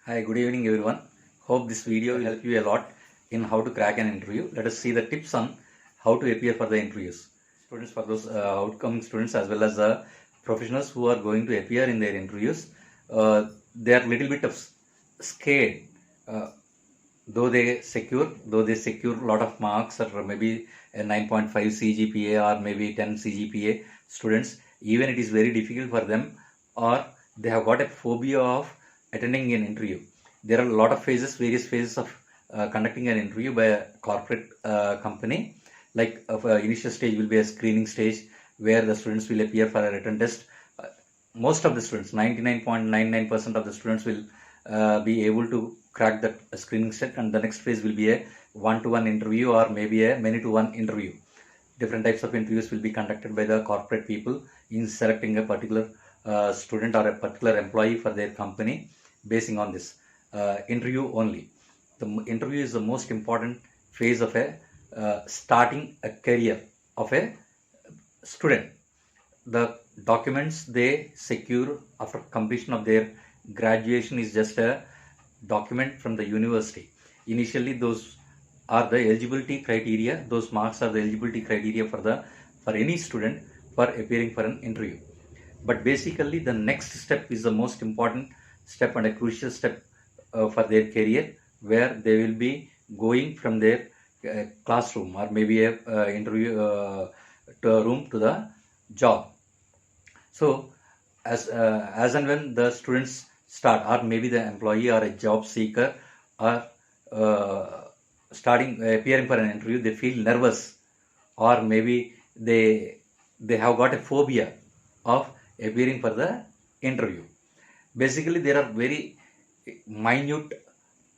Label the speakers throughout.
Speaker 1: Hi, good evening everyone. Hope this video will help you a lot in how to crack an interview. Let us see the tips on how to appear for the interviews. Students, for those outcoming students as well as the professionals who are going to appear in their interviews, they are little bit of scared. Uh, though they secure a lot of marks or maybe a 9.5 CGPA or maybe 10 CGPA students, even it is very difficult for them, or they have got a phobia of attending an interview. There are a lot of various phases of conducting an interview by a corporate company. Like initial stage will be a screening stage where the students will appear for a written test. Most of the students, 99.99% of the students will be able to crack that screening set, and the next phase will be a one-to-one interview or maybe a many-to-one interview. Different types of interviews will be conducted by the corporate people in selecting a particular student or a particular employee for their company basing on this interview only. The interview is the most important phase of a starting a career of a student. The documents they secure after completion of their graduation is just a document from the university. Initially, those are the eligibility criteria. Those marks are the eligibility criteria for any student for appearing for an interview. But basically, the next step is the most important step and a crucial step for their career, where they will be going from their classroom or maybe a interview to a room to the job. So as and when the students start, or maybe the employee or a job seeker are starting appearing for an interview, they feel nervous, or maybe they have got a phobia of appearing for the interview. Basically, there are very minute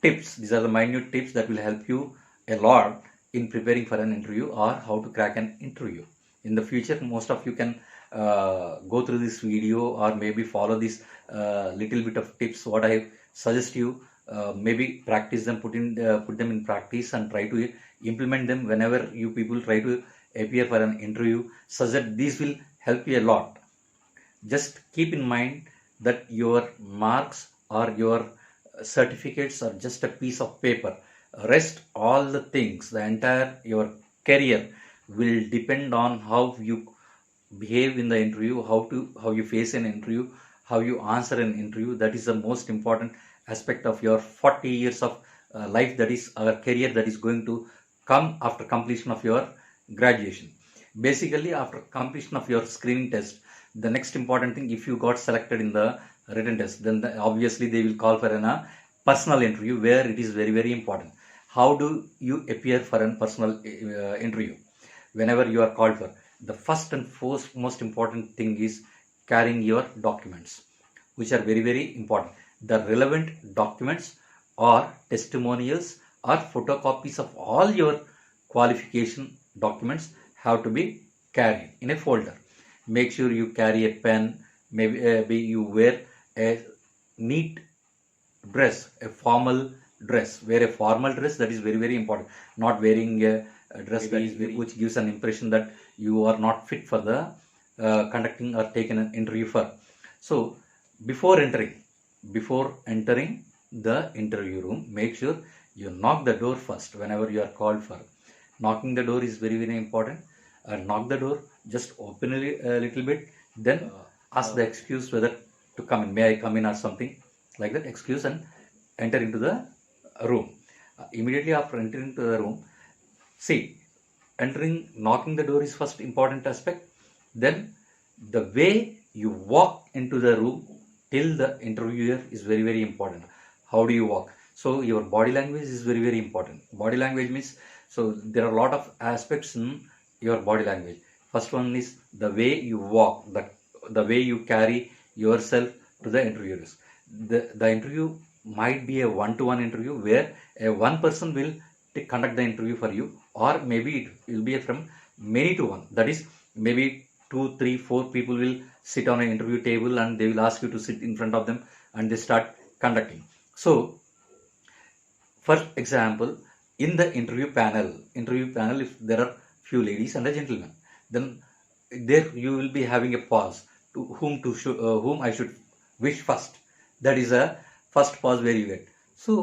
Speaker 1: tips. These are the minute tips that will help you a lot in preparing for an interview or how to crack an interview. In the future, most of you can go through this video or maybe follow this little bit of tips what I suggest you. Maybe practice them, put them in practice, and try to implement them whenever you people try to appear for an interview, such that these will help you a lot. Just keep in mind that your marks or your certificates are just a piece of paper. Rest all the things, the entire your career will depend on how you behave in the interview, how you face an interview, how you answer an interview. That is the most important aspect of your 40 years of life, that is our career, that is going to come after completion of your graduation. Basically, after completion of your screening test, the next important thing, if you got selected in the written test, then obviously they will call for a personal interview, where it is very important. How do you appear for a personal interview whenever you are called for? The first and most important thing is carrying your documents, which are very important. The relevant documents or testimonials or photocopies of all your qualification documents have to be carried in a folder. Make sure you carry a pen. Maybe you wear a neat dress, a formal dress. Wear a formal dress, that is very important. Not wearing a dress which gives an impression that you are not fit for the conducting or taking an interview for. So before entering the interview room, make sure you knock the door first whenever you are called for. Knocking the door is very important. Knock the door, just open a little bit, then ask the excuse whether to come in. May I come in, or something like that. Excuse, and enter into the room. Immediately after entering into the room, see, knocking the door is first important aspect. Then the way you walk into the room till the interviewer is very important. How do you walk? So your body language is very important. Body language means, so there are a lot of aspects in your body language. First one is the way you walk, the way you carry yourself to the interviewers. The interview might be a one-to-one interview, where a one person will conduct the interview for you, or maybe it will be from many to one. That is, maybe 2, 3, 4 people will sit on an interview table, and they will ask you to sit in front of them, and they start conducting. So for example, in the interview panel, if there are few ladies and a gentleman, then there you will be having a pause to whom I should wish first. That is first pause where you get. So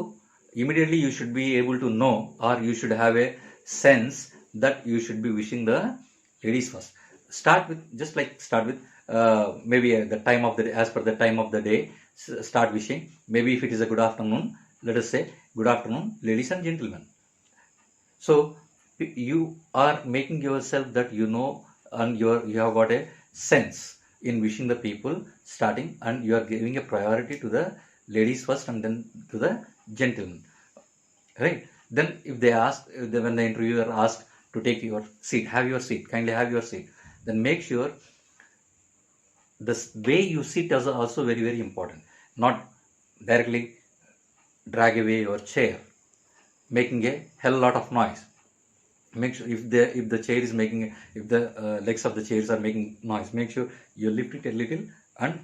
Speaker 1: immediately you should be able to know, or you should have a sense that you should be wishing the ladies first. Start with maybe the time of the day, as per the time of the day. Start wishing. Maybe if it is a good afternoon, let us say good afternoon, ladies and gentlemen. So you are making yourself that you know, and you have got a sense in wishing the people starting, and you are giving a priority to the ladies first and then to the gentlemen, right? Then if they ask, when the interviewer asks to take your seat, have your seat, kindly have your seat, then make sure the way you sit is also very very important. Not directly drag away your chair, making a hell lot of noise. Make sure if the chair is making, if the legs of the chairs are making noise, make sure you lift it a little and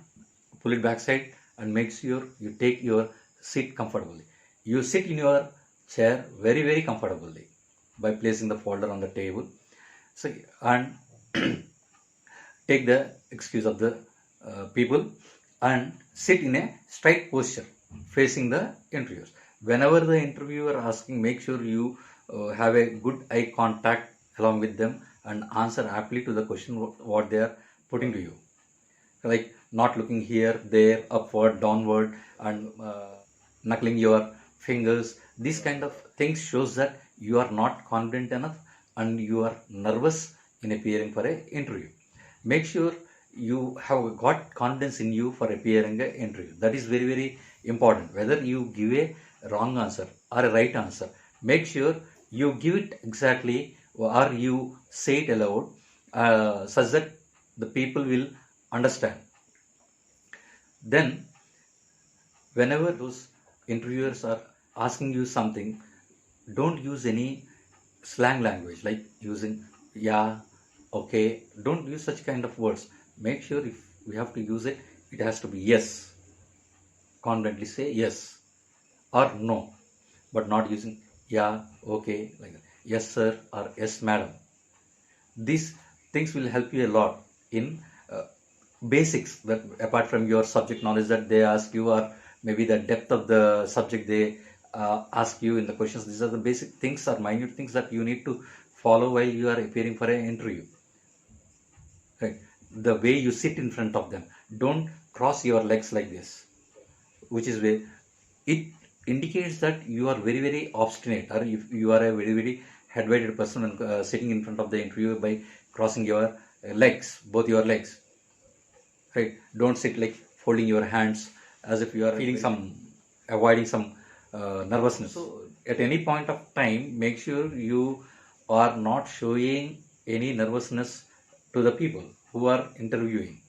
Speaker 1: pull it backside, and make sure you take your seat comfortably. You sit in your chair very very comfortably by placing the folder on the table. So, and take the excuse of the people and sit in a straight posture facing the interviewers. Whenever the interviewer asking, make sure you have a good eye contact along with them and answer aptly to the question what they are putting to you. Like not looking here, there, upward, downward, and knuckling your fingers. These kind of things shows that you are not confident enough and you are nervous in appearing for an interview. Make sure you have got confidence in you for appearing an interview. That is very very important. Whether you give a wrong answer or a right answer, make sure you give it exactly, or you say it aloud, such that the people will understand. Then whenever those interviewers are asking you something, don't use any slang language like using yeah, okay. Don't use such kind of words. Make sure if we have to use it, it has to be yes. Confidently say yes or no, but not using yeah, okay, like that. Yes sir or yes madam. These things will help you a lot in basics, that apart from your subject knowledge that they ask you, or maybe the depth of the subject they ask you in the questions. These are the basic things or minute things that you need to follow while you are appearing for an interview, right? The way you sit in front of them, don't cross your legs like this, which is way it indicates that you are very very obstinate, or if you are a very very head-weighted person and sitting in front of the interviewer by crossing your legs, both your legs, right? Don't sit like folding your hands as if you are feeling some, avoiding some nervousness. So at any point of time, make sure you are not showing any nervousness to the people who are interviewing,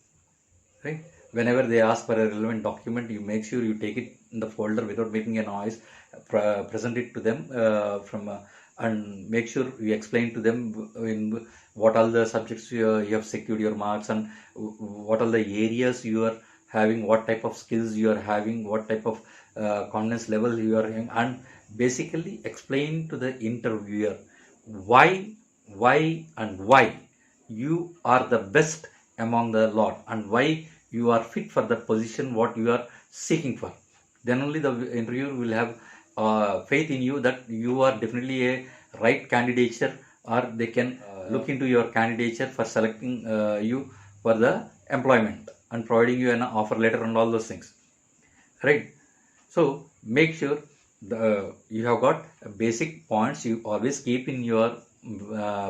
Speaker 1: right? Whenever they ask for a relevant document, you make sure you take it in the folder without making a noise, present it to them and make sure you explain to them in what all the subjects you have secured your marks, and what are the areas you are having, what type of skills you are having, what type of confidence level you are having, and basically explain to the interviewer why and why you are the best among the lot, and why you are fit for the position what you are seeking for. Then only the interviewer will have faith in you that you are definitely a right candidature, or they can look into your candidature for selecting you for the employment and providing you an offer letter and all those things, right? So make sure you have got basic points. You always keep in your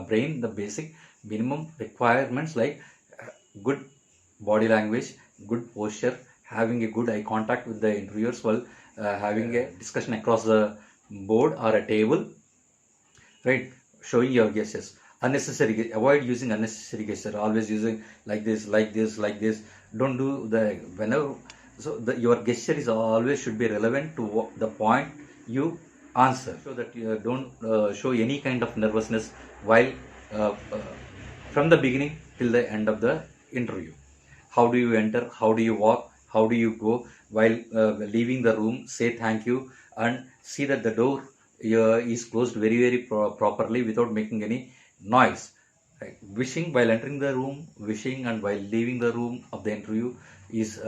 Speaker 1: brain the basic minimum requirements, like good body language, good posture, having a good eye contact with the interviewers while having a discussion across the board or a table, right? Showing your gestures. Avoid using unnecessary gesture. Always using like this, like this, like this. Don't do the whenever. So your gesture is always should be relevant to the point you answer, so that you don't show any kind of nervousness while from the beginning till the end of the interview. How do you enter? How do you walk? How do you go? While leaving the room, say thank you and see that the door is closed very very properly without making any noise. Right? Wishing while entering the room, wishing, and while leaving the room of the interview is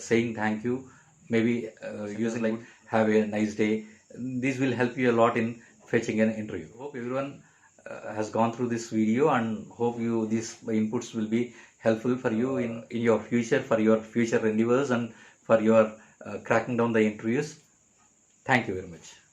Speaker 1: saying thank you maybe using like have a nice day. This will help you a lot in fetching an interview. Hope everyone has gone through this video, and hope you these inputs will be helpful for you in your future, for your future endeavors, and for your cracking down the interviews. Thank you very much.